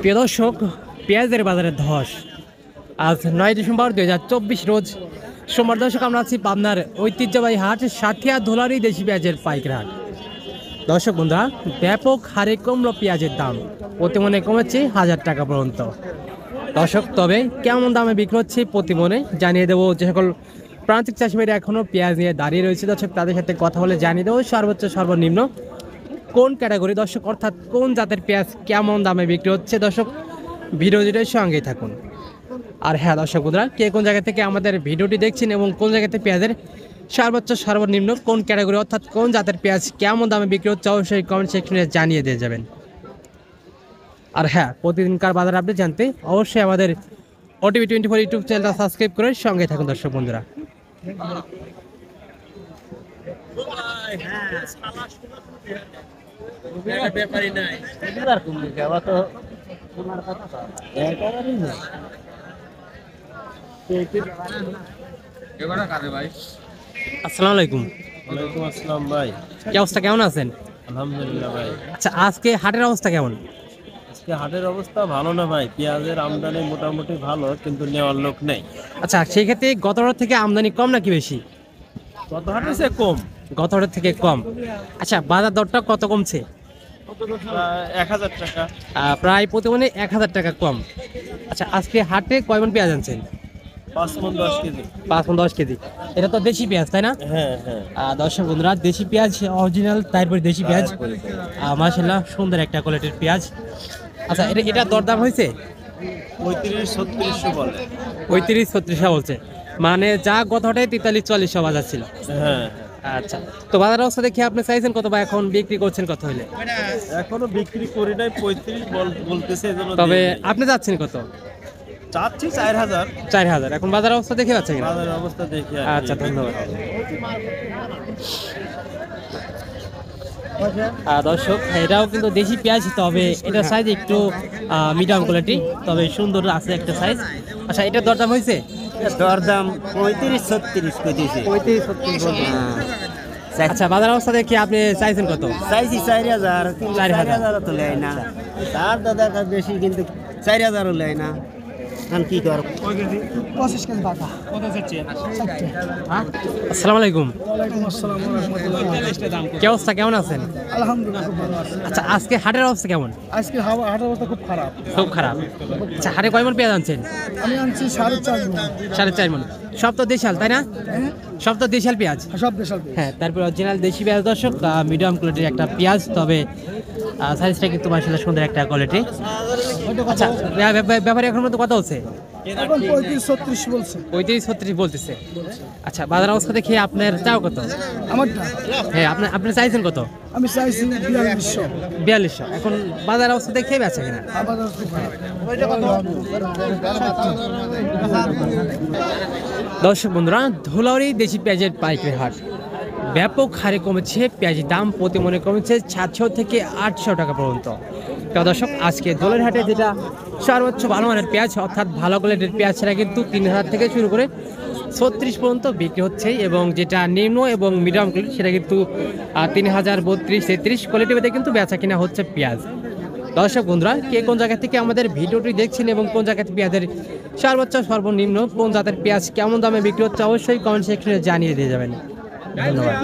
প্রিয় দর্শক, পেঁয়াজের বাজারে ধস। আজ 9 ডিসেম্বর 2024 রোজ সোমবার। দর্শক, আমরা আছি পাবনার ঐতিহ্যবাহী হাট সাথিয়া ধুলারি দেশি পেঁয়াজের পাইকারি হাট। দর্শক বন্ধুরা, ব্যাপক হারে কমলো পেঁয়াজের দাম, প্রতি মনে কমেছে 1000 টাকা পর্যন্ত। দর্শক, তবে কেমন দামে বিক্রি হচ্ছে প্রতি মনে জানিয়ে দেবো। যে সকল প্রান্তিক চাষিভাইরা এখনও পেঁয়াজ নিয়ে দাঁড়িয়ে রয়েছে দর্শক, তাদের সাথে কথা বলে জানিয়ে দেবো সর্বোচ্চ সর্বনিম্ন কোন ক্যাটাগরি দর্শক, অর্থাৎ কোন জাতের পেঁয়াজ কেমন দামে বিক্রি হচ্ছে। দর্শক, ভিডিওটির সঙ্গেই থাকুন। আর হ্যাঁ দর্শক বন্ধুরা, কে কোন জায়গা থেকে আমাদের ভিডিওটি দেখছেন এবং কোন জায়গাতে পেঁয়াজের সর্বোচ্চ সর্বনিম্ন কোন ক্যাটাগরি অর্থাৎ কোন জাতের পেঁয়াজ কেমন দামে বিক্রি হচ্ছে, অবশ্যই কমেন্ট সেকশনে জানিয়ে দিয়ে যাবেন। আর হ্যাঁ, প্রতিদিনকার বাজার আপডেট জানতে অবশ্যই আমাদের OTV 24 ইউটিউব চ্যানেলটা সাবস্ক্রাইব করে সঙ্গে থাকুন দর্শক বন্ধুরা। আসসালামু আলাইকুম। ওয়ালাইকুম আসসালাম ভাই। কি অবস্থা, কেমন আছেন? আলহামদুলিল্লাহ ভাই। আচ্ছা, আজকে হাটের অবস্থা কেমন? আজকে হাটের অবস্থা ভালো না ভাই, পেঁয়াজের আমদানি মোটামুটি ভালো কিন্তু নেওয়ার লোক নেই। আচ্ছা, সেই ক্ষেত্রে গত হাট থেকে আমদানি কম নাকি বেশি? কত হাটে সে কম, গত হাটের থেকে কম। আচ্ছা, বাজার দরটা কত কমছে? 1000 টাকা। প্রায় প্রতি মনে 1000 টাকা কম। আচ্ছা, আজকে হাটে কয় মণ পেঁয়াজ আনছেন? 5 মণ 10 কেজি। 5 মণ 10 কেজি। এটা তো দেশি পেঁয়াজ, তাই না? হ্যাঁ হ্যাঁ। দর্শক বন্ধুরা, দেশি পেঁয়াজ অরিজিনাল, তারপরে দেশি পেঁয়াজ মাশাআল্লাহ সুন্দর একটা কোয়ালিটির পেঁয়াজ। আচ্ছা, এটা দরদাম হয়েছে? 35-36 বলে। 35-36 বলছে, মানে যা গত হাটে 43-44 বাজার ছিল। হ্যাঁ। আচ্ছা, তো বাজার অবস্থা দেখে আপনি চাইছেন কত, বা এখন বিক্রি করছেন কত হইলে? এখনো বিক্রি করি নাই, 35 বলতেছে, এজন্য তবে আপনি যাচ্ছেন কত? চাচ্ছি 4000। 4000। এখন বাজার অবস্থা দেখে পাচ্ছেন কিনা? বাজারের অবস্থা দেখি। আচ্ছা, ধন্যবাদ। দর্শক, এটাও কিন্তু দেশি পেঁয়াজ, তবে এটার সাইজ একটু মিডিয়াম কোয়ালিটি, তবে সুন্দর আছে একটা সাইজ। আচ্ছা, এটার দরদাম হয়েছে? দরদাম 35-36 কইতেছে। 35-36। আচ্ছা, বাজার অবস্থা দেখে আপনি চাইছেন কত? চাইছি 4000। 4000 তো লেয় না, তার দাদা কাজ বেশি কিন্তু 4000 লেয় না। কি কর? আসসালামু আলাইকুম। ওয়ালাইকুম আসসালাম ওয়া রাহমাতুল্লাহ। কি অবস্থা, কেমন আছেন? আলহামদুলিল্লাহ খুব ভালো আছি। আচ্ছা, আজকে হাটের অবস্থা কেমন? আজকে হাটের অবস্থা খুব খারাপ। খুব খারাপ। আচ্ছা, হাটে কয় মণ পেঁয়াজ আনছেন? আমি আনছি 4.5 মণ। 4.5 মণ। সব তো দেশাল, তাই না? সব তো দেশাল পেঁয়াজ। সব দেশাল পেঁয়াজ। হ্যাঁ, তারপর অরিজিনাল দেশি পেঁয়াজ দর্শক, মিডিয়াম কোয়ালিটির একটা পেঁয়াজ, তবে সাইজটা কিন্তু মাশাআল্লাহ সুন্দর একটা কোয়ালিটি। আচ্ছা, ব্যাপারে এখন মতো কত হচ্ছে? এখন 35-36 বলছে। 35-36 বলতেছে। আচ্ছা, বাজার অবস্থা দেখে আপনার চাও কত? আমারটা হ্যাঁ, আপনি চাইছেন কত? আমি চাইছি 4200। 4200। এখন বাজার অবস্থা দেখে বেচা কিনা? বাজার খুব খারাপ। দর্শক বন্ধুরা, ধুলাউড়ি দেশি পেঁয়াজের পাইকারি হাট, ব্যাপক হারে কমেছে পেঁয়াজের দাম, প্রতি মনে কমেছে 700 থেকে 800 টাকা পর্যন্ত। তো দর্শক, আজকে দোলের হাটে যেটা সর্বোচ্চ ভালো মানের পেঁয়াজ অর্থাৎ ভালো কোয়ালিটির পেঁয়াজ সেটা কিন্তু 3000 থেকে শুরু করে 36 পর্যন্ত বিক্রি হচ্ছে, এবং যেটা নিম্ন এবং মিডিয়াম কোয়ালিটি সেটা কিন্তু 3000, 32, 33 কোয়ালিটি ভেদে কিন্তু বেচা কিনা হচ্ছে পেঁয়াজ। দর্শক বন্ধুরা, কে কোন জায়গা থেকে আমাদের ভিডিওটি দেখছেন এবং কোন জায়গাতে পেঁয়াজের সর্বোচ্চ সর্বনিম্ন কোন জাতের পেঁয়াজ কেমন দামে বিক্রি হচ্ছে, অবশ্যই কমেন্ট সেকশনে জানিয়ে দিয়ে যাবেন। ধন্যবাদ।